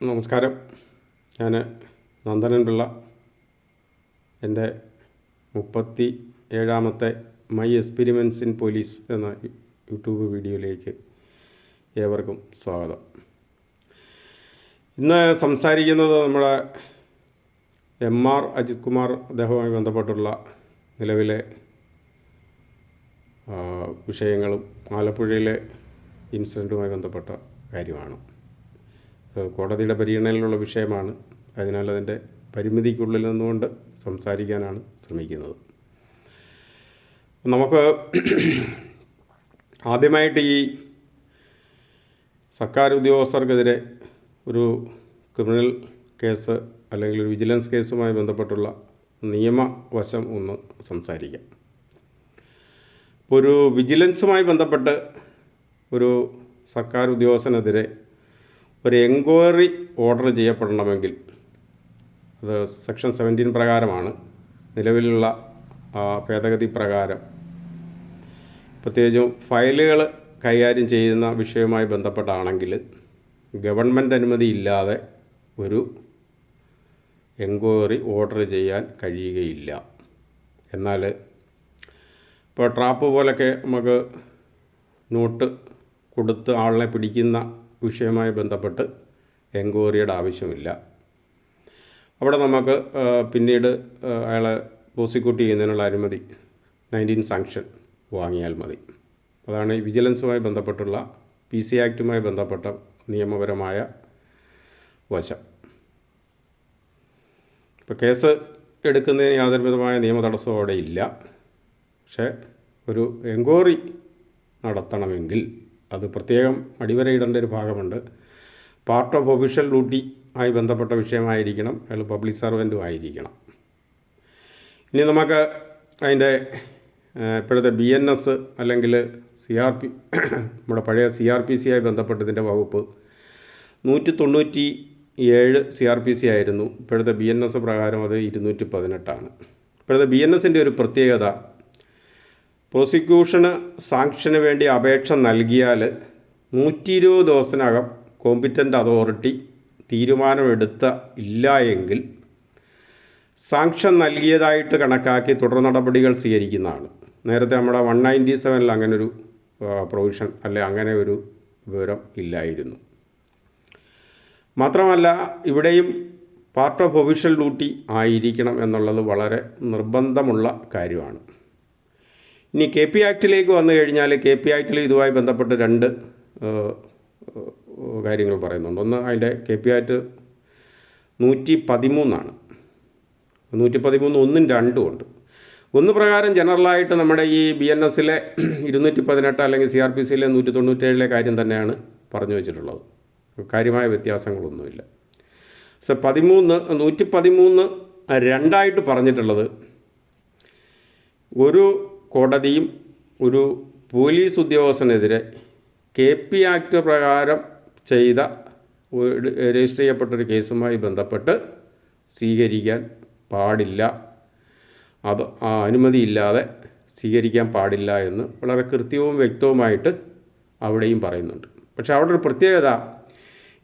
നമസ്കാരം. ഞാൻ നന്ദനൻ പിള്ള. എൻ്റെ 37ാമത്തെ മൈ എക്സ്പെരിമെൻറ്റ്സ് ഇൻ പോലീസ് എന്ന യൂട്യൂബ് വീഡിയോയിലേക്ക് ഏവർക്കും സ്വാഗതം. ഇന്ന് സംസാരിക്കുന്നത് നമ്മുടെ MR അജിത് കുമാർ അദ്ദേഹവുമായി ബന്ധപ്പെട്ടുള്ള നിലവിലെ വിഷയങ്ങളും ആലപ്പുഴയിലെ ഇൻസിഡൻറ്റുമായി ബന്ധപ്പെട്ട കാര്യമാണ്. കോടതിയുടെ പരിഗണനയിലുള്ള വിഷയമാണ്. അതിനാൽ അതിൻ്റെ പരിമിതിക്കുള്ളിൽ നിന്നുകൊണ്ട് സംസാരിക്കാനാണ് ശ്രമിക്കുന്നത്. നമുക്ക് ആദ്യമായിട്ട് ഈ സർക്കാർ ഉദ്യോഗസ്ഥർക്കെതിരെ ഒരു ക്രിമിനൽ കേസ് അല്ലെങ്കിൽ ഒരു വിജിലൻസ് കേസുമായി ബന്ധപ്പെട്ടുള്ള നിയമവശം ഒന്ന് സംസാരിക്കാം. ഇപ്പോൾ ഒരു വിജിലൻസുമായി ബന്ധപ്പെട്ട് ഒരു സർക്കാർ ഉദ്യോഗസ്ഥനെതിരെ ഒരു എൻക്വയറി ഓർഡർ ചെയ്യപ്പെടണമെങ്കിൽ അത് സെക്ഷൻ 17 പ്രകാരമാണ്. നിലവിലുള്ള ഭേദഗതി പ്രകാരം പ്രത്യേകിച്ചും ഫയലുകൾ കൈകാര്യം ചെയ്യുന്ന വിഷയവുമായി ബന്ധപ്പെട്ടാണെങ്കിൽ ഗവൺമെൻറ് അനുമതി ഇല്ലാതെ ഒരു എൻക്വയറി ഓർഡർ ചെയ്യാൻ കഴിയുകയില്ല. എന്നാൽ ഇപ്പോൾ ട്രാപ്പ് പോലൊക്കെ നമുക്ക് നോട്ട് കൊടുത്ത് ആളിനെ പിടിക്കുന്ന വിഷയവുമായി ബന്ധപ്പെട്ട് എൻക്വയറിയുടെ ആവശ്യമില്ല. അവിടെ നമുക്ക് പിന്നീട് അയാളെ പ്രോസിക്യൂട്ട് ചെയ്യുന്നതിനുള്ള അനുമതി 19 സാങ്ഷൻ വാങ്ങിയാൽ മതി. അതാണ് ഈ വിജിലൻസുമായി ബന്ധപ്പെട്ടുള്ള PC ആക്റ്റുമായി ബന്ധപ്പെട്ട നിയമപരമായ വശം. ഇപ്പോൾ കേസ് എടുക്കുന്നതിന് യാതൊരു വിധമായ നിയമ തടസ്സവും അവിടെ ഇല്ല. പക്ഷേ ഒരു എൻക്വയറി നടത്തണമെങ്കിൽ അത് പ്രത്യേകം അടിവരയിടേണ്ട ഒരു ഭാഗമുണ്ട്. പാർട്ട് ഓഫ് ഒഫീഷ്യൽ ഡ്യൂട്ടി ആയി ബന്ധപ്പെട്ട വിഷയമായിരിക്കണം. അയാൾ പബ്ലിക് സർവൻറ്റും ആയിരിക്കണം. ഇനി നമുക്ക് അതിൻ്റെ ഇപ്പോഴത്തെ BNS അല്ലെങ്കിൽ CRP നമ്മുടെ പഴയ CRPC ആയി ബന്ധപ്പെട്ടതിൻ്റെ വകുപ്പ് 197 CRPC ആയിരുന്നു. ഇപ്പോഴത്തെ BNS പ്രകാരം അത് 218 ഇപ്പോഴത്തെ BNSൻ്റെ ഒരു പ്രത്യേകത, പ്രോസിക്യൂഷന് സാങ്ഷന് വേണ്ടി അപേക്ഷ നൽകിയാൽ 120 ദിവസത്തിനകം കോമ്പിറ്റൻ്റ് അതോറിറ്റി തീരുമാനമെടുത്ത ഇല്ല എങ്കിൽ സാങ്ഷൻ നൽകിയതായിട്ട് കണക്കാക്കി തുടർ നടപടികൾ സ്വീകരിക്കുന്നതാണ്. നേരത്തെ നമ്മുടെ 197 അങ്ങനൊരു പ്രൊവിഷൻ അല്ലെ അങ്ങനെ ഒരു വിവരം ഇല്ലായിരുന്നു. മാത്രമല്ല ഇവിടെയും പാർട്ട് ഓഫ് ഒഫീഷ്യൽ ഡ്യൂട്ടി ആയിരിക്കണം എന്നുള്ളത് വളരെ നിർബന്ധമുള്ള കാര്യമാണ്. ഇനി KP ആക്റ്റിലേക്ക് വന്നു കഴിഞ്ഞാൽ KP ആക്റ്റിൽ ഇതുമായി ബന്ധപ്പെട്ട് 2 കാര്യങ്ങൾ പറയുന്നുണ്ട്. ഒന്ന് അതിൻ്റെ KP ആക്റ്റ് 113 113 1ഉം 2ഉം ഉണ്ട്. ഒന്ന് പ്രകാരം ജനറലായിട്ട് നമ്മുടെ ഈ BNSലെ 218 അല്ലെങ്കിൽ CRPCയിലെ 197 കാര്യം തന്നെയാണ് പറഞ്ഞു വെച്ചിട്ടുള്ളത്. കാര്യമായ വ്യത്യാസങ്ങളൊന്നുമില്ല. 113 2ആയിട്ട് പറഞ്ഞിട്ടുള്ളത്, ഒരു കോടതിയും ഒരു പോലീസ് ഉദ്യോഗസ്ഥനെതിരെ KP ആക്ട് പ്രകാരം ചെയ്ത രജിസ്റ്റർ ചെയ്യപ്പെട്ടൊരു കേസുമായി ബന്ധപ്പെട്ട് സ്വീകരിക്കാൻ പാടില്ല, അത് അനുമതിയില്ലാതെ സ്വീകരിക്കാൻ പാടില്ല എന്ന് വളരെ കൃത്യവും വ്യക്തവുമായിട്ട് അവിടെയും പറയുന്നുണ്ട്. പക്ഷേ അവിടെ ഒരു പ്രത്യേകത,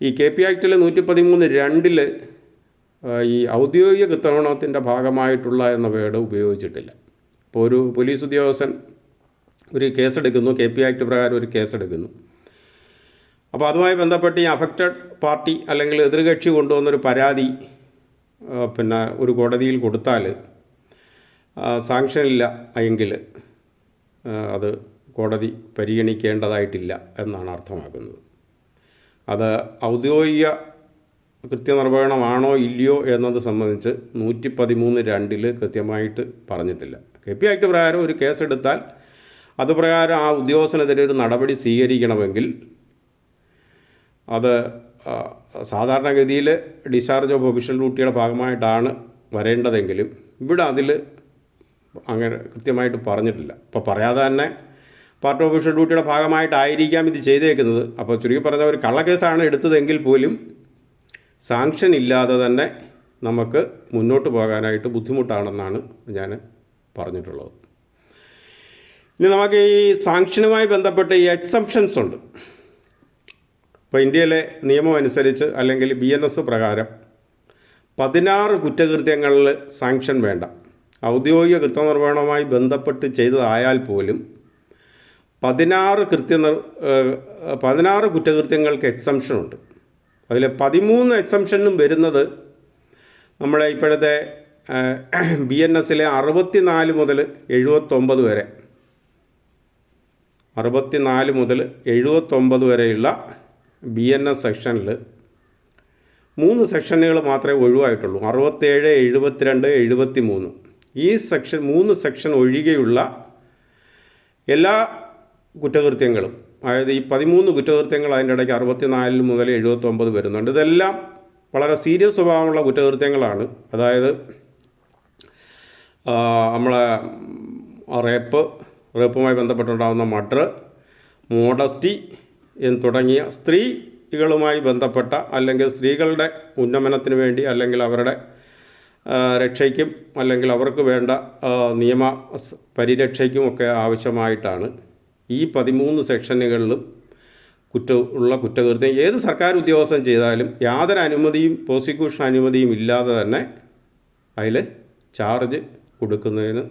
ഈ KP ആക്റ്റിൽ 113 2 ഈ ഔദ്യോഗിക കൃത്യണത്തിൻ്റെ ഭാഗമായിട്ടുള്ള എന്ന വേർഡ് ഉപയോഗിച്ചിട്ടില്ല. ഇപ്പോൾ ഒരു പോലീസ് ഉദ്യോഗസ്ഥൻ ഒരു കേസെടുക്കുന്നു, KP ആക്ട് പ്രകാരം ഒരു കേസെടുക്കുന്നു. അപ്പോൾ അതുമായി ബന്ധപ്പെട്ട് ഈ അഫക്റ്റഡ് പാർട്ടി അല്ലെങ്കിൽ എതിർകക്ഷി കൊണ്ടുവന്നൊരു പരാതി ഒരു കോടതിയിൽ കൊടുത്താൽ സാങ്ഷൻ ഇല്ല എങ്കിൽ അത് കോടതി പരിഗണിക്കേണ്ടതായിട്ടില്ല എന്നാണ് അർത്ഥമാക്കുന്നത്. അത് ഔദ്യോഗിക കൃത്യനിർവഹണമാണോ ഇല്ലയോ എന്നത് സംബന്ധിച്ച് 113 2 കൃത്യമായിട്ട് പറഞ്ഞിട്ടില്ല. KP ആക്ട് പ്രകാരം ഒരു കേസെടുത്താൽ അതുപ്രകാരം ആ ഉദ്യോഗസ്ഥനെതിരെ ഒരു നടപടി സ്വീകരിക്കണമെങ്കിൽ അത് സാധാരണഗതിയിൽ ഡിസ്ചാർജ് ഓഫ് ഒഫീഷ്യൽ ഡ്യൂട്ടിയുടെ ഭാഗമായിട്ടാണ് വരേണ്ടതെങ്കിലും ഇവിടെ അതിൽ അങ്ങനെ കൃത്യമായിട്ട് പറഞ്ഞിട്ടില്ല. അപ്പോൾ പറയാതെ തന്നെ പാർട്ട് ഓഫ് ഒഫീഷ്യൽ ഡ്യൂട്ടിയുടെ ഭാഗമായിട്ടായിരിക്കാം ഇത് ചെയ്തേക്കുന്നത്. അപ്പോൾ ചുരുക്കി പറഞ്ഞ ഒരു കള്ളക്കേസാണ് എടുത്തതെങ്കിൽ പോലും സാങ്ഷൻ ഇല്ലാതെ തന്നെ നമുക്ക് മുന്നോട്ട് പോകാനായിട്ട് ബുദ്ധിമുട്ടാണെന്നാണ് ഞാൻ പറഞ്ഞിട്ടുള്ളത്. ഇനി നമുക്ക് ഈ സാങ്ഷനുമായി ബന്ധപ്പെട്ട് ഈ എക്സംഷൻസ് ഉണ്ട്. ഇപ്പോൾ ഇന്ത്യയിലെ നിയമം അനുസരിച്ച് അല്ലെങ്കിൽ BNS പ്രകാരം 16 കുറ്റകൃത്യങ്ങളിൽ സാങ്ഷൻ വേണ്ട. ഔദ്യോഗിക കൃത്യനിർവഹണവുമായി ബന്ധപ്പെട്ട് ചെയ്തതായാൽ പോലും 16 കുറ്റകൃത്യങ്ങൾക്ക് എക്സംഷനുണ്ട്. അതിൽ 13 എക്സംഷനും വരുന്നത് നമ്മുടെ ഇപ്പോഴത്തെ BNSലെ 64 മുതൽ 79 വരെ 64 മുതൽ 79 വരെയുള്ള BNS സെക്ഷനിൽ 3 സെക്ഷനുകൾ മാത്രമേ ഒഴിവായിട്ടുള്ളൂ. 67, 72, 73. ഈ 3 സെക്ഷൻ ഒഴികെയുള്ള എല്ലാ കുറ്റകൃത്യങ്ങളും, അതായത് ഈ 13 കുറ്റകൃത്യങ്ങൾ അതിൻ്റെ ഇടയ്ക്ക് 64 മുതൽ 79 വരുന്നുണ്ട്. ഇതെല്ലാം വളരെ സീരിയസ് സ്വഭാവമുള്ള കുറ്റകൃത്യങ്ങളാണ്. അതായത് നമ്മളെ റേപ്പുമായി ബന്ധപ്പെട്ടുണ്ടാകുന്ന മർഡർ, മോഡസ്റ്റി തുടങ്ങിയ സ്ത്രീകളുമായി ബന്ധപ്പെട്ട അല്ലെങ്കിൽ സ്ത്രീകളുടെ ഉന്നമനത്തിന് വേണ്ടി അല്ലെങ്കിൽ അവരുടെ രക്ഷയ്ക്കും അല്ലെങ്കിൽ അവർക്ക് വേണ്ട നിയമ പരിരക്ഷയ്ക്കുമൊക്കെ ആവശ്യമായിട്ടാണ് ഈ 13 സെക്ഷനുകളിലും കുറ്റകൃത്യം ഏത് സർക്കാർ ഉദ്യോഗസ്ഥൻ ചെയ്താലും യാതൊരു അനുമതിയും പ്രോസിക്യൂഷൻ അനുമതിയും ഇല്ലാതെ തന്നെ അതിൽ ചാർജ് കൊടുക്കുന്നതിന്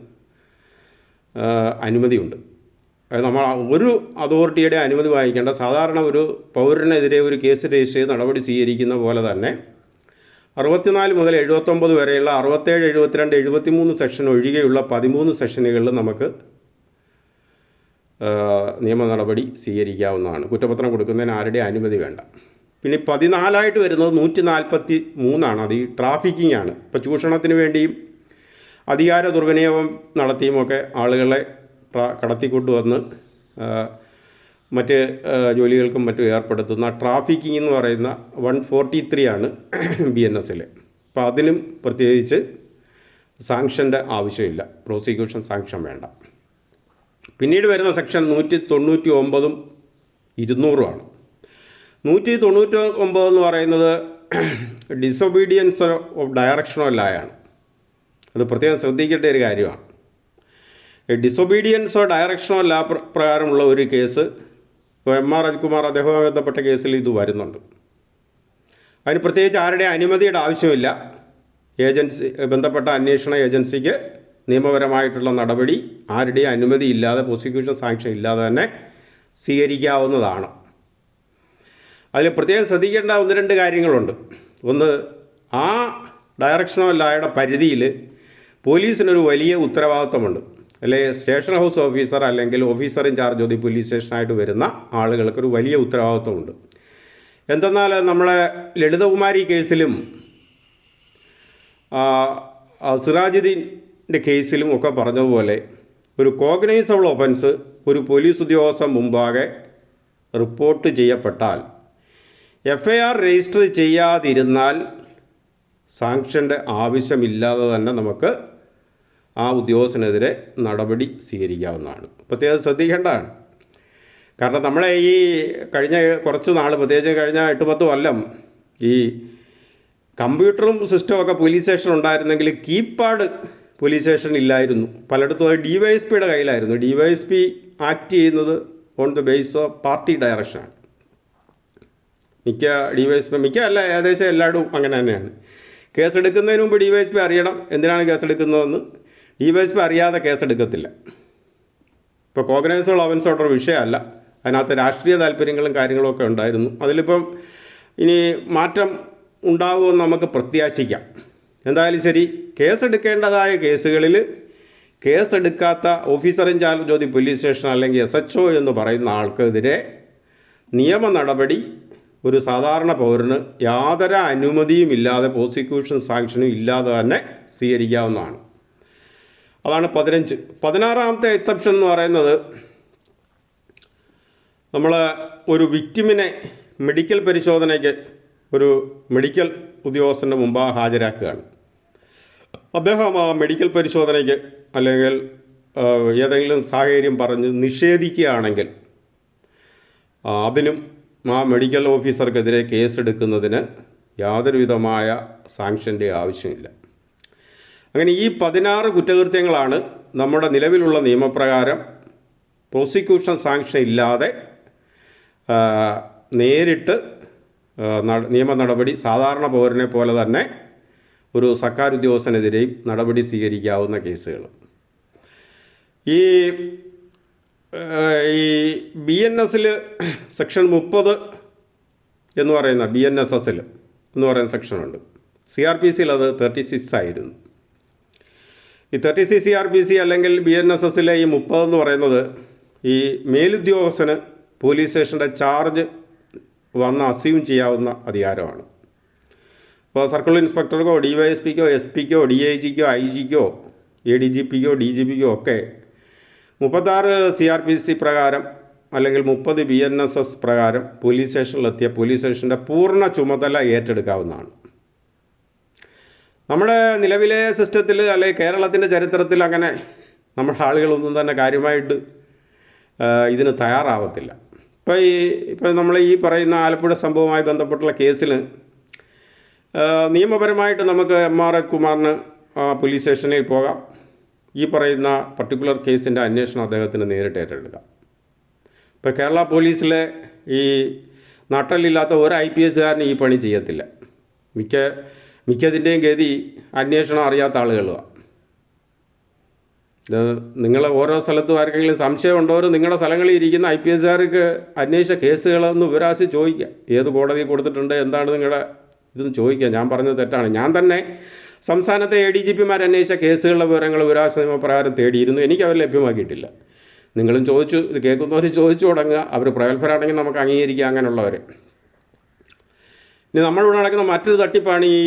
അനുമതിയുണ്ട്. അതായത് നമ്മൾ ഒരു അതോറിറ്റിയുടെ അനുമതി വാങ്ങിക്കേണ്ട. സാധാരണ ഒരു പൗരനെതിരെ ഒരു കേസ് രജിസ്റ്റർ ചെയ്ത് നടപടി സ്വീകരിക്കുന്ന പോലെ തന്നെ 64 മുതൽ 79 വരെയുള്ള 67, 72, 73 സെക്ഷൻ ഒഴികെയുള്ള 13 സെക്ഷനുകളിൽ നമുക്ക് നിയമ നടപടി സ്വീകരിക്കാവുന്നതാണ്. കുറ്റപത്രം കൊടുക്കുന്നതിന് ആരുടെ അനുമതി വേണ്ട. പിന്നെ 14 വരുന്നത് 143. അത് ഈ ട്രാഫിക്കിംഗ് ആണ്. ഇപ്പോൾ ചൂഷണത്തിന് വേണ്ടിയും അധികാര ദുർവിനിയോഗം നടത്തിയുമൊക്കെ ആളുകളെ കടത്തിക്കൊണ്ടുവന്ന് മറ്റ് ജോലികൾക്കും മറ്റും ഏർപ്പെടുത്തുന്ന ട്രാഫിക്കിംഗ് എന്ന് പറയുന്ന 143 ആണ് BNSൽ. അപ്പോൾ അതിനും പ്രത്യേകിച്ച് സാങ്ഷൻ്റെ ആവശ്യമില്ല, പ്രോസിക്യൂഷൻ സാങ്ഷൻ വേണ്ട. പിന്നീട് വരുന്ന സെക്ഷൻ 199ഉം 200ഉമാണ്. 199 എന്ന് പറയുന്നത് ഡിസൊബീഡിയൻസ് ഓഫ് ഡയറക്ഷൻ ഓഫ് ലായാണ്. അത് പ്രത്യേകം ശ്രദ്ധിക്കേണ്ട ഒരു കാര്യമാണ്. Disobedience of direction of La പ്രകാരമുള്ള ഒരു കേസ് ഇപ്പോൾ MR രാജ്കുമാർ അദ്ദേഹവുമായി ബന്ധപ്പെട്ട കേസിൽ ഇത് വരുന്നുണ്ട്. അതിന് പ്രത്യേകിച്ച് ആരുടെ അനുമതിയുടെ ആവശ്യമില്ല. ബന്ധപ്പെട്ട അന്വേഷണ ഏജൻസിക്ക് നിയമപരമായിട്ടുള്ള നടപടി ആരുടെയും അനുമതി ഇല്ലാതെ, പ്രോസിക്യൂഷൻ സാങ്ഷൻ ഇല്ലാതെ തന്നെ സ്വീകരിക്കാവുന്നതാണ്. അതിൽ പ്രത്യേകം ശ്രദ്ധിക്കേണ്ട 1-2 കാര്യങ്ങളുണ്ട്. ഒന്ന്, ആ ഡയറക്ഷൻ ഓഫ് ലായുടെ പരിധിയിൽ പോലീസിനൊരു വലിയ ഉത്തരവാദിത്വമുണ്ട്. അല്ലെങ്കിൽ സ്റ്റേഷൻ ഹൗസ് ഓഫീസർ അല്ലെങ്കിൽ officer in charge of the police സ്റ്റേഷനായിട്ട് വരുന്ന ആളുകൾക്കൊരു വലിയ ഉത്തരവാദിത്വമുണ്ട്. എന്തെന്നാൽ നമ്മളെ ലളിതകുമാരി കേസിലും സിറാജുദ്ദീൻ്റെ കേസിലും ഒക്കെ പറഞ്ഞതുപോലെ ഒരു കോഗ്നൈസബിൾ ഒഫൻസ് ഒരു പോലീസ് ഉദ്യോഗസ്ഥൻ മുമ്പാകെ റിപ്പോർട്ട് ചെയ്യപ്പെട്ടാൽ FIR രജിസ്റ്റർ ചെയ്യാതിരുന്നാൽ സാങ്ഷൻ്റെ ആവശ്യമില്ലാതെ തന്നെ നമുക്ക് ആ ഉദ്യോഗസ്ഥനെതിരെ നടപടി സ്വീകരിക്കാവുന്നതാണ്. പ്രത്യേകം ശ്രദ്ധിക്കേണ്ടതാണ്. കാരണം നമ്മളെ ഈ കഴിഞ്ഞ കുറച്ച് നാൾ, പ്രത്യേകിച്ച് കഴിഞ്ഞ 8-10 കൊല്ലം ഈ കമ്പ്യൂട്ടറും സിസ്റ്റമൊക്കെ പോലീസ് സ്റ്റേഷൻ ഉണ്ടായിരുന്നെങ്കിൽ കീപാഡ് പോലീസ് സ്റ്റേഷൻ ഇല്ലായിരുന്നു. പലയിടത്തും അത് DYSPയുടെ കയ്യിലായിരുന്നു. DYSP ആക്ട് ചെയ്യുന്നത് on the base of party ഡയറക്ഷനാണ്. മിക്ക ഏകദേശം എല്ലായിടും അങ്ങനെ തന്നെയാണ്. കേസെടുക്കുന്നതിന് മുമ്പ് DYSP അറിയണം എന്തിനാണ് കേസെടുക്കുന്നതെന്ന്. DYSP അറിയാതെ കേസെടുക്കത്തില്ല. ഇപ്പോൾ കോഗ്നൈസബിൾ ഒഫൻസ് ഓർഡർ വിഷയമല്ല, അതിനകത്ത് രാഷ്ട്രീയ താല്പര്യങ്ങളും കാര്യങ്ങളും ഒക്കെ ഉണ്ടായിരുന്നു. അതിലിപ്പം ഇനി മാറ്റം ഉണ്ടാകുമെന്ന് നമുക്ക് പ്രത്യാശിക്കാം. എന്തായാലും ശരി, കേസെടുക്കേണ്ടതായ കേസുകളിൽ കേസെടുക്കാത്ത officer in charge of the police station അല്ലെങ്കിൽ SHO എന്ന് പറയുന്ന ആൾക്കെതിരെ നിയമ നടപടി ഒരു സാധാരണ പൗരന് യാതൊരു അനുമതിയും ഇല്ലാതെ, പ്രോസിക്യൂഷൻ സാങ്ഷനും ഇല്ലാതെ തന്നെ സ്വീകരിക്കാവുന്നതാണ്. അതാണ് 15. 16ാമത്തെ എക്സെപ്ഷൻ എന്ന് പറയുന്നത് നമ്മൾ ഒരു വിക്ടിമിനെ മെഡിക്കൽ പരിശോധനയ്ക്ക് ഒരു മെഡിക്കൽ ഉദ്യോഗസ്ഥൻ്റെ മുമ്പ് ഹാജരാക്കുകയാണ്. അദ്ദേഹം ആ മെഡിക്കൽ പരിശോധനയ്ക്ക് അല്ലെങ്കിൽ ഏതെങ്കിലും സാഹചര്യം പറഞ്ഞ് നിഷേധിക്കുകയാണെങ്കിൽ അതിനും ആ മെഡിക്കൽ ഓഫീസർക്കെതിരെ കേസെടുക്കുന്നതിന് യാതൊരു വിധമായ സാങ്ഷൻ്റെ ആവശ്യമില്ല. അങ്ങനെ ഈ 16 കുറ്റകൃത്യങ്ങളാണ് നമ്മുടെ നിലവിലുള്ള നിയമപ്രകാരം പ്രോസിക്യൂഷൻ സാങ്ഷൻ ഇല്ലാതെ നേരിട്ട് നിയമ നടപടി സാധാരണ പൗരനെ പോലെ തന്നെ ഒരു സർക്കാർ ഉദ്യോഗസ്ഥനെതിരെയും നടപടി സ്വീകരിക്കാവുന്ന കേസുകൾ. ഈ BNS സെക്ഷൻ 30 എന്ന് പറയുന്ന BNSS എന്ന് പറയുന്ന സെക്ഷനുണ്ട്. CRPC അത് 36 ആയിരുന്നു. ഈ 36 CRPC അല്ലെങ്കിൽ BNSS ഈ 30 എന്ന് പറയുന്നത് ഈ മേലുദ്യോഗസ്ഥന് പോലീസ് സ്റ്റേഷൻ്റെ ചാർജ് വന്ന് അസ്യൂം ചെയ്യാവുന്ന അധികാരമാണ്. ഇപ്പോൾ സർക്കിൾ ഇൻസ്പെക്ടർക്കോ DYSPക്കോ SPക്കോ DIGക്കോ IGക്കോ ADGPക്കോ DGPക്കോ ഒക്കെ 36 CRPC പ്രകാരം അല്ലെങ്കിൽ 30 BNSS പ്രകാരം പോലീസ് സ്റ്റേഷനിലെത്തിയ പോലീസ് സ്റ്റേഷൻ്റെ പൂർണ്ണ ചുമതല ഏറ്റെടുക്കാവുന്നതാണ്. നമ്മുടെ നിലവിലെ സിസ്റ്റത്തിൽ അല്ലെങ്കിൽ കേരളത്തിൻ്റെ ചരിത്രത്തിൽ അങ്ങനെ നമ്മുടെ ആളുകളൊന്നും തന്നെ കാര്യമായിട്ട് ഇതിന് തയ്യാറാവത്തില്ല. ഇപ്പോൾ നമ്മൾ ഈ പറയുന്ന ആലപ്പുഴ സംഭവവുമായി ബന്ധപ്പെട്ടുള്ള കേസിൽ നിയമപരമായിട്ട് നമുക്ക് MR കുമാറിന് പോലീസ് സ്റ്റേഷനിൽ പോകാം. ഈ പറയുന്ന പർട്ടിക്കുലർ കേസിൻ്റെ അന്വേഷണം അദ്ദേഹത്തിന് നേരിട്ട് ഏറ്റെടുക്കാം. ഇപ്പോൾ കേരള പോലീസിലെ ഈ നട്ടലില്ലാത്ത ഒരു IPSകാരന് ഈ പണി ചെയ്യത്തില്ല. മിക്കതിൻ്റെയും ഗതി അന്വേഷണം അറിയാത്ത ആളുകളാണ്. നിങ്ങൾ ഓരോ സ്ഥലത്തും ആർക്കെങ്കിലും സംശയം ഉണ്ടോരോ നിങ്ങളുടെ സ്ഥലങ്ങളിൽ ഇരിക്കുന്ന IPSകാർക്ക് അന്വേഷിച്ച കേസുകളൊന്ന് വിവരാശി ചോദിക്കുക. ഏത് കോടതി കൊടുത്തിട്ടുണ്ട്, എന്താണ് നിങ്ങളുടെ ഇതെന്ന് ചോദിക്കുക. ഞാൻ പറഞ്ഞത് തെറ്റാണ്. ഞാൻ തന്നെ സംസ്ഥാനത്തെ ADGPമാർ അന്വേഷിച്ച കേസുകളുടെ വിവരങ്ങൾ വിവരാശ നിയമപ്രകാരം തേടിയിരുന്നു. എനിക്ക് അവർ ലഭ്യമാക്കിയിട്ടില്ല. നിങ്ങളും ചോദിച്ചു, ഇത് കേൾക്കുന്നവർ ചോദിച്ചു തുടങ്ങുക. അവർ പ്രഗത്ഭരാണെങ്കിൽ നമുക്ക് അംഗീകരിക്കുക അങ്ങനെയുള്ളവരെ. ഇനി നമ്മളിവിടെ നടക്കുന്ന മറ്റൊരു തട്ടിപ്പാണ് ഈ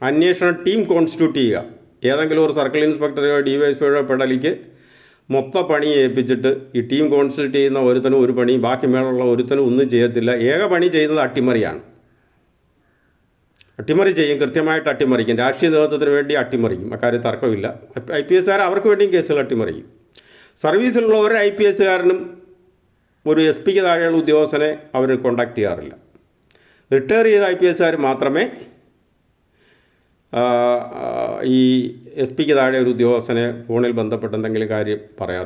അന്വേഷണ ടീം കോൺസ്റ്റിറ്റ്യൂട്ട് ചെയ്യുക. ഏതെങ്കിലും ഒരു സർക്കിൾ ഇൻസ്പെക്ടറോ DYSPയോ പെടലിക്ക് മൊത്തം പണി ഏൽപ്പിച്ചിട്ട് ഈ ടീം കോൺസ്റ്റിറ്റ്യൂട്ട് ചെയ്യുന്ന ഒരുത്തനും ഒരു പണിയും ബാക്കി മേലുള്ള ഒരുത്തനും ഒന്നും ചെയ്യത്തില്ല. ഏക പണി ചെയ്യുന്നത് അട്ടിമറിയാണ്. അട്ടിമറി ചെയ്യും, കൃത്യമായിട്ട് അട്ടിമറിക്കും. രാഷ്ട്രീയ നേതൃത്വത്തിന് വേണ്ടി അട്ടിമറിക്കും, അക്കാര്യം തർക്കമില്ല. IPSകാർ അവർക്ക് വേണ്ടിയും കേസുകൾ അട്ടിമറിക്കും. സർവീസിലുള്ള ഒരു IPSകാരനും ഒരു SPക്ക് താഴെയുള്ള ഉദ്യോഗസ്ഥനെ അവർ കോണ്ടാക്ട് ചെയ്യാറില്ല. റിട്ടയർ ചെയ്ത IPSകാർ മാത്രമേ ഈ SPക്ക് താഴെ ഒരു ഉദ്യോഗസ്ഥനെ ഫോണിൽ ബന്ധപ്പെട്ട് എന്തെങ്കിലും കാര്യം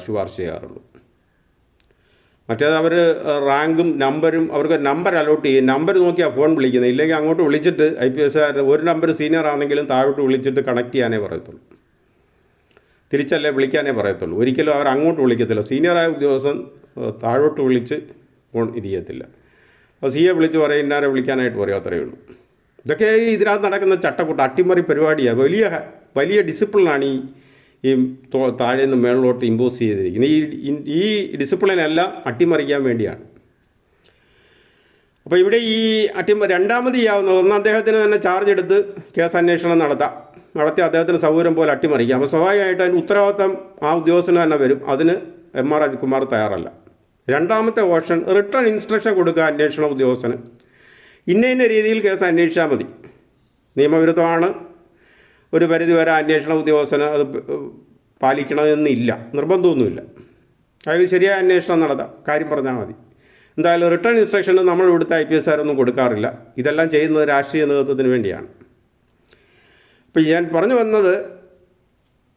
ശുപാർശ ചെയ്യാറുള്ളൂ. മറ്റേത് അവർ റാങ്കും നമ്പരും അവർക്ക് നമ്പർ അലോട്ട് ചെയ്യും. നമ്പർ നോക്കിയാണ് ഫോൺ വിളിക്കുന്നത്. ഇല്ലെങ്കിൽ അങ്ങോട്ട് വിളിച്ചിട്ട് IPSകാർ ഒരു നമ്പർ സീനിയർ ആണെങ്കിലും താഴോട്ട് വിളിച്ചിട്ട് കണക്ട് ചെയ്യാനേ പറയത്തുള്ളൂ, തിരിച്ചല്ലേ വിളിക്കാനേ പറയത്തുള്ളൂ. ഒരിക്കലും അവർ അങ്ങോട്ട് വിളിക്കത്തില്ല. സീനിയറായ ഉദ്യോഗസ്ഥൻ താഴോട്ട് വിളിച്ച് ഫോൺ ഇത് ചെയ്യത്തില്ല. അപ്പോൾ CA വിളിച്ച് പറയും, ഇന്നാരെ വിളിക്കാനായിട്ട് പറയും, അത്രയേ ഉള്ളൂ. ഇതൊക്കെ ഇതിനകത്ത് നടക്കുന്ന ചട്ടക്കൂട്ട അട്ടിമറി പരിപാടിയാണ്. വലിയ ഡിസിപ്ലിനാണ് ഈ താഴെ നിന്ന് മേളിലോട്ട് ഇമ്പോസ് ചെയ്തിരിക്കുന്നത്. ഈ ഡിസിപ്ലിനെല്ലാം അട്ടിമറിക്കാൻ വേണ്ടിയാണ്. അപ്പോൾ ഇവിടെ ഈ രണ്ടാമത് ചെയ്യാവുന്ന ഒന്ന്, അദ്ദേഹത്തിന് തന്നെ ചാർജ് എടുത്ത് കേസ് അന്വേഷണം നടത്തി അദ്ദേഹത്തിന് സൗകര്യം പോലെ അട്ടിമറിക്കാം. അപ്പോൾ സ്വാഭാവികമായിട്ട് അതിൻ്റെ ഉത്തരവാദിത്തം ആ ഉദ്യോഗസ്ഥന് തന്നെ വരും. അതിന് MR അജിത്കുമാർ തയ്യാറല്ല. രണ്ടാമത്തെ ഓപ്ഷൻ, റിട്ടേൺ ഇൻസ്ട്രക്ഷൻ കൊടുക്കുക അന്വേഷണ ഉദ്യോഗസ്ഥന്. ഇന്ന രീതിയിൽ കേസ് അന്വേഷിച്ചാൽ മതി. നിയമവിരുദ്ധമാണ്, ഒരു പരിധി വരെ അന്വേഷണ ഉദ്യോഗസ്ഥന് അത് പാലിക്കണമെന്നില്ല, നിർബന്ധമൊന്നുമില്ല. അതായത് ശരിയായ അന്വേഷണം നടത്താം, കാര്യം പറഞ്ഞാൽ മതി. എന്തായാലും റിട്ടേൺ ഇൻസ്ട്രക്ഷൻ നമ്മൾ ഇവിടുത്തെ IPSകാരൊന്നും കൊടുക്കാറില്ല. ഇതെല്ലാം ചെയ്യുന്നത് രാഷ്ട്രീയ നേതൃത്വത്തിന് വേണ്ടിയാണ്. അപ്പോൾ ഞാൻ പറഞ്ഞു വന്നത്,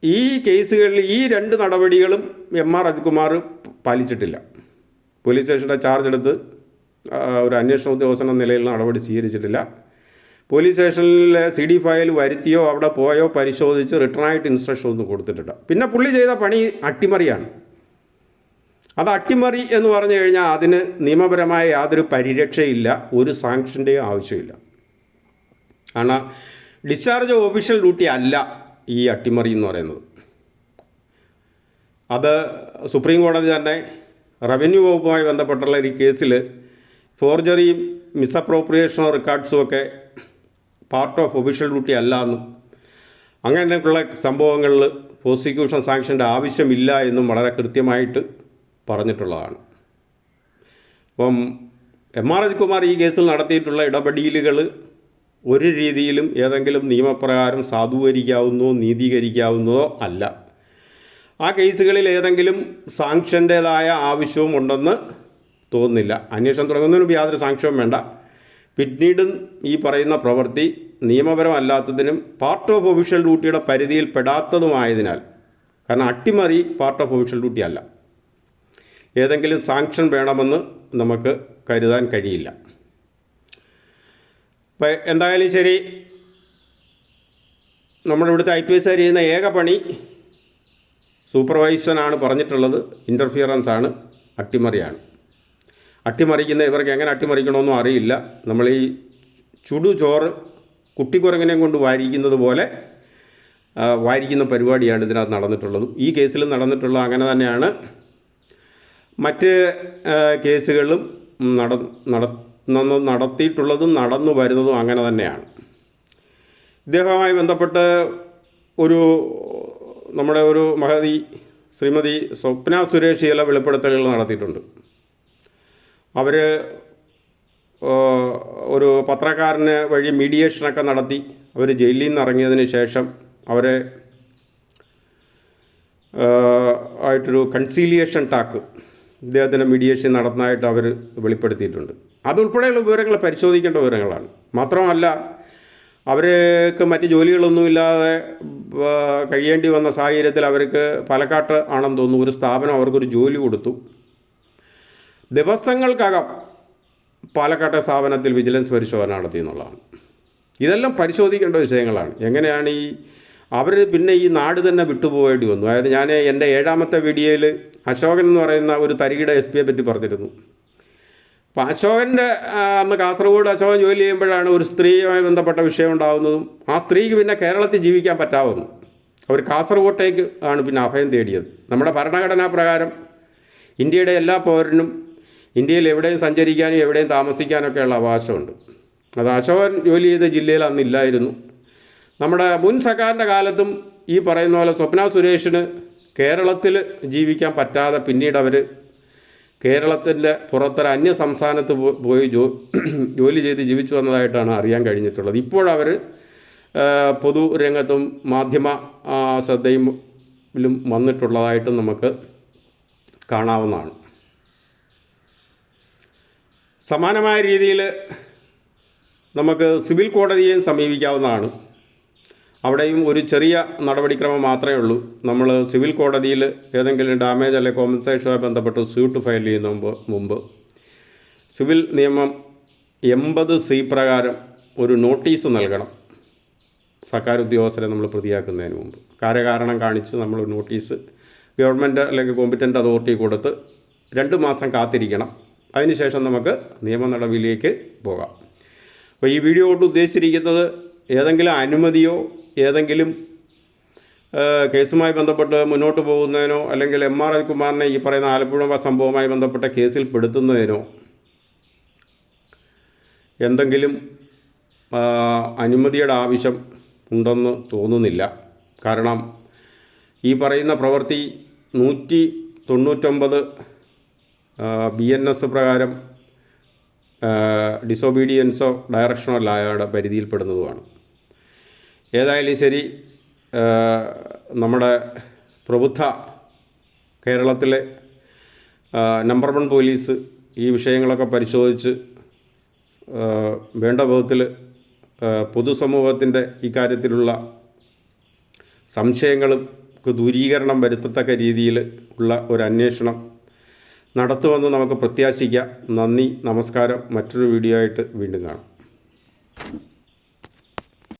ഈ കേസുകളിൽ ഈ രണ്ട് നടപടികളും MR അജിത്കുമാർ പാലിച്ചിട്ടില്ല. പോലീസ് സ്റ്റേഷൻ്റെ ചാർജ് എടുത്ത് ഒരു അന്വേഷണ ഉദ്യോഗസ്ഥൻ എന്ന നിലയിൽ നടപടി സ്വീകരിച്ചിട്ടില്ല. പോലീസ് സ്റ്റേഷനിലെ CD ഫയൽ വരുത്തിയോ അവിടെ പോയോ പരിശോധിച്ച് റിട്ടേണായിട്ട് ഇൻസ്ട്രക്ഷൻ ഒന്നും കൊടുത്തിട്ടില്ല. പിന്നെ പുള്ളി ചെയ്ത പണി അട്ടിമറിയാണ്. അത് അട്ടിമറി എന്ന് പറഞ്ഞു കഴിഞ്ഞാൽ അതിന് നിയമപരമായ യാതൊരു പരിരക്ഷയില്ല, ഒരു സാങ്ഷൻ്റെയും ആവശ്യമില്ല. കാരണം ഡിസ്ചാർജ് ഓഫ് ഒഫീഷ്യൽ ഡ്യൂട്ടി അല്ല ഈ അട്ടിമറി എന്ന് പറയുന്നത്. അത് സുപ്രീം കോടതി തന്നെ റവന്യൂ വകുപ്പുമായി ബന്ധപ്പെട്ടുള്ള ഒരു കേസിൽ ഫോർജറിയും മിസ്അപ്രോപ്രിയേഷൻ ഓഫ് റെക്കോർഡ്സും ഒക്കെ പാർട്ട് ഓഫ് ഒഫീഷ്യൽ ഡ്യൂട്ടി അല്ല എന്നും അങ്ങനെയൊക്കെയുള്ള സംഭവങ്ങളിൽ പ്രോസിക്യൂഷൻ സാങ്ഷൻ്റെ ആവശ്യമില്ല എന്നും വളരെ കൃത്യമായിട്ട് പറഞ്ഞിട്ടുള്ളതാണ്. അപ്പം MR അജിത്കുമാർ ഈ കേസിൽ നടത്തിയിട്ടുള്ള ഇടപെടലുകൾ ഒരു രീതിയിലും ഏതെങ്കിലും നിയമപ്രകാരം സാധൂകരിക്കാവുന്നതോ നീതീകരിക്കാവുന്നതോ അല്ല. ആ കേസുകളിൽ ഏതെങ്കിലും സാങ്ഷൻ്റേതായ ആവശ്യവും ഉണ്ടെന്ന് തോന്നുന്നില്ല. അന്വേഷണം തുടങ്ങുന്നതിന് മുമ്പ് യാതൊരു സാങ്ഷ്യവും വേണ്ട. പിന്നീടും ഈ പറയുന്ന പ്രവൃത്തി നിയമപരമല്ലാത്തതിനും പാർട്ട് ഓഫ് ഒഫീഷ്യൽ ഡ്യൂട്ടിയുടെ പരിധിയിൽ പെടാത്തതുമായതിനാൽ, കാരണം അട്ടിമറി പാർട്ട് ഓഫ് ഒഫീഷ്യൽ ഡ്യൂട്ടി അല്ല. ഏതെങ്കിലും സാങ്ഷൻ വേണമെന്ന് നമുക്ക് കരുതാൻ കഴിയില്ല. അപ്പോൾ എന്തായാലും ശരി, നമ്മുടെ ഇവിടുത്തെ IPS ചെയ്യുന്ന ഏക പണി സൂപ്പർവൈസനാണ് പറഞ്ഞിട്ടുള്ളത്, ഇൻ്റർഫിയറൻസ് ആണ്, അട്ടിമറിയാണ്. അട്ടിമറിക്കുന്ന ഇവർക്ക് എങ്ങനെ അട്ടിമറിക്കണമെന്നും അറിയില്ല. നമ്മൾ ഈ ചുടുചോറ് കുട്ടിക്കുരങ്ങിനെയും കൊണ്ട് വാരിക്കുന്നത് പോലെ വാരിക്കുന്ന പരിപാടിയാണ് ഇതിനകത്ത് നടന്നിട്ടുള്ളതും ഈ കേസിലും നടന്നിട്ടുള്ളത്. അങ്ങനെ തന്നെയാണ് മറ്റ് കേസുകളിലും നടത്തിയിട്ടുള്ളതും നടന്നു വരുന്നതും അങ്ങനെ തന്നെയാണ്. ഇദ്ദേഹവുമായി ബന്ധപ്പെട്ട് നമ്മുടെ ഒരു മഹതി ശ്രീമതി സ്വപ്ന സുരേഷ് ചില വെളിപ്പെടുത്തലുകൾ നടത്തിയിട്ടുണ്ട്. അവർ ഒരു പത്രക്കാരന് വഴി മീഡിയേഷനൊക്കെ നടത്തി അവർ ജയിലിൽ നിന്ന് ഇറങ്ങിയതിന് ശേഷം അവരെ ആയിട്ടൊരു കൺസീലിയേഷൻ ടാക്ക് ഇദ്ദേഹത്തിൻ്റെ മീഡിയേഷൻ നടത്തുന്നതായിട്ട് അവർ വെളിപ്പെടുത്തിയിട്ടുണ്ട്. അതുൾപ്പെടെയുള്ള വിവരങ്ങൾ പരിശോധിക്കേണ്ട വിവരങ്ങളാണ്. മാത്രമല്ല, അവർക്ക് മറ്റ് ജോലികളൊന്നുമില്ലാതെ കഴിയേണ്ടി വന്ന സാഹചര്യത്തിൽ അവർക്ക് പാലക്കാട്ട് ആണെന്ന് തോന്നുന്നു ഒരു സ്ഥാപനം അവർക്കൊരു ജോലി കൊടുത്തു. ദിവസങ്ങൾക്കകം പാലക്കാട്ടെ സ്ഥാപനത്തിൽ വിജിലൻസ് പരിശോധന നടത്തി എന്നുള്ളതാണ്. ഇതെല്ലാം പരിശോധിക്കേണ്ട വിഷയങ്ങളാണ്. എങ്ങനെയാണ് അവർ പിന്നെ ഈ നാട് തന്നെ വിട്ടുപോകേണ്ടി വന്നു. അതായത് ഞാൻ എൻ്റെ 7ാമത്തെ വീഡിയോയിൽ അശോകൻ എന്ന് പറയുന്ന ഒരു തരികിട SP പറ്റി പറഞ്ഞിരുന്നു. അപ്പോൾ അശോകൻ്റെ അന്ന് കാസർഗോഡ് അശോകൻ ജോലി ചെയ്യുമ്പോഴാണ് ഒരു സ്ത്രീയുമായി ബന്ധപ്പെട്ട വിഷയം ഉണ്ടാകുന്നതും ആ സ്ത്രീക്ക് പിന്നെ കേരളത്തിൽ ജീവിക്കാൻ പറ്റാവുന്നു. അവർ കാസർഗോട്ടേക്ക് ആണ് പിന്നെ അഭയം തേടിയത്. നമ്മുടെ ഭരണഘടനാ പ്രകാരം ഇന്ത്യയുടെ എല്ലാ പൗരനും ഇന്ത്യയിൽ എവിടെയും സഞ്ചരിക്കാനും എവിടെയും താമസിക്കാനൊക്കെയുള്ള അവകാശമുണ്ട്. അത് അശോകൻ ജോലി ചെയ്ത ജില്ലയിൽ അന്നില്ലായിരുന്നു. നമ്മുടെ മുൻ സർക്കാരിൻ്റെ കാലത്തും ഈ പറയുന്ന പോലെ സ്വപ്ന സുരേഷിന് കേരളത്തിൽ ജീവിക്കാൻ പറ്റാതെ പിന്നീട് അവർ കേരളത്തിൻ്റെ പുറത്തൊരു അന്യ സംസ്ഥാനത്ത് പോയി ജോലി ചെയ്ത് ജീവിച്ചു വന്നതായിട്ടാണ് അറിയാൻ കഴിഞ്ഞിട്ടുള്ളത്. ഇപ്പോഴവർ പൊതുരംഗത്തും മാധ്യമ ശ്രദ്ധയിലും വന്നിട്ടുള്ളതായിട്ടും നമുക്ക് കാണാവുന്നതാണ്. സമാനമായ രീതിയിൽ നമുക്ക് സിവിൽ കോടതിയെയും സമീപിക്കാവുന്നതാണ്. അവിടെയും ഒരു ചെറിയ നടപടിക്രമം മാത്രമേ ഉള്ളൂ. നമ്മൾ സിവിൽ കോടതിയിൽ ഏതെങ്കിലും ഡാമേജ് അല്ലെങ്കിൽ കോമ്പൻസേഷനുമായി ബന്ധപ്പെട്ട് സ്യൂട്ട് ഫയൽ ചെയ്യുന്ന മുമ്പ് സിവിൽ നിയമം 80C പ്രകാരം ഒരു നോട്ടീസ് നൽകണം സർക്കാർ ഉദ്യോഗസ്ഥരെ നമ്മൾ പ്രതിയാക്കുന്നതിന് മുമ്പ്. കാര്യകാരണം കാണിച്ച് നമ്മൾ നോട്ടീസ് ഗവൺമെൻറ് അല്ലെങ്കിൽ കോമ്പിറ്റൻ്റ് അതോറിറ്റി കൊടുത്ത് 2 മാസം കാത്തിരിക്കണം. അതിനുശേഷം നമുക്ക് നിയമ നടപടിയിലേക്ക് പോകാം. അപ്പോൾ ഈ വീഡിയോ കൊണ്ട് ഉദ്ദേശിച്ചിരിക്കുന്നത് ഏതെങ്കിലും അനുമതിയോ ഏതെങ്കിലും കേസുമായി ബന്ധപ്പെട്ട് മുന്നോട്ട് പോകുന്നതിനോ അല്ലെങ്കിൽ MR അനിൽകുമാറിനെ ഈ പറയുന്ന ആലപ്പുഴ സംഭവവുമായി ബന്ധപ്പെട്ട കേസിൽ പെടുത്തുന്നതിനോ എന്തെങ്കിലും അനുമതിയുടെ ആവശ്യം ഉണ്ടെന്ന് തോന്നുന്നില്ല. കാരണം ഈ പറയുന്ന പ്രവൃത്തി 199 BNS പ്രകാരം ഡിസൊബീഡിയൻസോ ഡയറക്ഷനോ ലായുടെ പരിധിയിൽപ്പെടുന്നതുമാണ്. ഏതായാലും ശരി, നമ്മുടെ പ്രബുദ്ധ കേരളത്തിലെ നമ്പർ 1 പോലീസ് ഈ വിഷയങ്ങളൊക്കെ പരിശോധിച്ച് വേണ്ട വിധത്തിൽ പൊതുസമൂഹത്തിൻ്റെ ഇക്കാര്യത്തിലുള്ള സംശയങ്ങൾക്ക് ദൂരീകരണം വരുത്തത്തക്ക രീതിയിൽ ഉള്ള ഒരു അന്വേഷണം നടത്തുമെന്ന് നമുക്ക് പ്രത്യാശിക്കാം. നന്ദി, നമസ്കാരം. മറ്റൊരു വീഡിയോ ആയിട്ട് വീണ്ടും കാണാം.